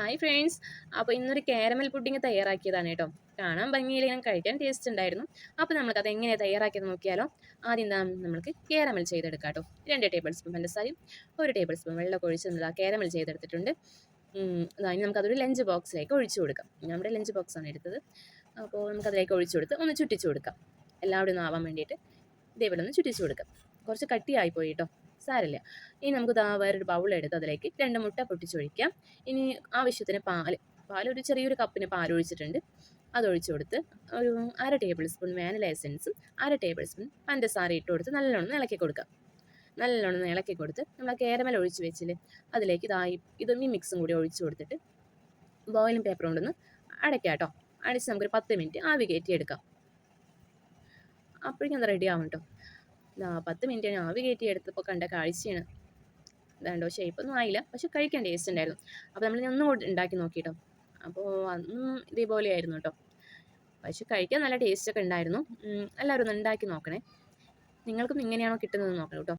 Hi friends. അപ്പോൾ ഇന്നൊരു caramel pudding തയ്യാറാക്കിയതാണ് കേട്ടോ. കാണാൻ ഭംഗിയില്ലെങ്കിലും കഴിക്കാൻ ടേസ്റ്റ് ഉണ്ടായിരുന്നു. അപ്പോൾ നമുക്കത് എങ്ങനെയാണ് തയ്യാറാക്കിയത് നോക്കിയാലോ. ആദ്യം നമുക്ക് കാരമൽ ചെയ്തെടുക്കാം കേട്ടോ. 2 ടേബിൾ സ്പൂൺ പഞ്ചസാരയും 1 ടേബിൾ സ്പൂൺ വെള്ളമൊക്കെ ഒഴിച്ച് കാരമൽ ചെയ്തെടുത്തിട്ടുണ്ട്. ഇനി നമുക്കതൊരു ലഞ്ച് ബോക്സിലേക്ക് ഒഴിച്ചു കൊടുക്കാം. നമ്മുടെ ലഞ്ച് ബോക്സാണ് എടുത്തത്. അപ്പോൾ നമുക്കതിലേക്ക് ഒഴിച്ചു കൊടുത്ത് ഒന്ന് ചുറ്റിച്ചു കൊടുക്കാം. എല്ലാവരും ഒന്ന് ആവാൻ വേണ്ടിയിട്ട് ഇതേപോലെ ഒന്ന് ചുറ്റിച്ചു കൊടുക്കാം. കുറച്ച് കട്ടിയായി പോയി കേട്ടോ, സാരമില്ല. ഇനി നമുക്ക് വേറൊരു ബൗളെടുത്ത് അതിലേക്ക് 2 മുട്ട പൊട്ടിച്ചൊഴിക്കാം. ഇനി ആവശ്യത്തിന് ഒരു ചെറിയൊരു കപ്പിന് പാലൊഴിച്ചിട്ടുണ്ട്. അതൊഴിച്ച് കൊടുത്ത് ഒരു 1/2 ടേബിൾ സ്പൂൺ വാനില എസൻസും 1/2 ടേബിൾ സ്പൂൺ പഞ്ചസാര ഇട്ട് കൊടുത്ത് നല്ലോണം ഇളക്കി കൊടുക്കാം. നല്ലോണം ഇളക്കി കൊടുത്ത് നമ്മൾ കാരമൽ ഒഴിച്ച് വെച്ചില്ലേ, അതിലേക്ക് ഈ മിക്സും കൂടി ഒഴിച്ച് കൊടുത്തിട്ട് ബോയിലിംഗ് പേപ്പർ കൊണ്ടൊന്ന് അടയ്ക്കാം കേട്ടോ. അടച്ച് നമുക്കൊരു 10 മിനിറ്റ് ആവി കയറ്റിയെടുക്കാം. അപ്പോഴേക്കും അത് റെഡി ആവും കേട്ടോ. 10 മിനിറ്റ് ആവി കയറ്റി എടുത്തപ്പോൾ കണ്ട കാഴ്ചയാണ്. ഇതാണ്ടോ, ഷേപ്പൊന്നും ആയില്ല, പക്ഷെ കഴിക്കാൻ ടേസ്റ്റ് ഉണ്ടായിരുന്നു. അപ്പോൾ നമ്മൾ ഒന്നും കൂടി ഉണ്ടാക്കി നോക്കിട്ടോ. അപ്പോൾ അന്നും ഇതേപോലെയായിരുന്നു കേട്ടോ, പക്ഷെ കഴിക്കാൻ നല്ല ടേസ്റ്റൊക്കെ ഉണ്ടായിരുന്നു. എല്ലാവരും ഒന്ന് ഉണ്ടാക്കി നോക്കണേ. നിങ്ങൾക്കും ഇങ്ങനെയാണോ കിട്ടുന്നത് നോക്കണം കേട്ടോ.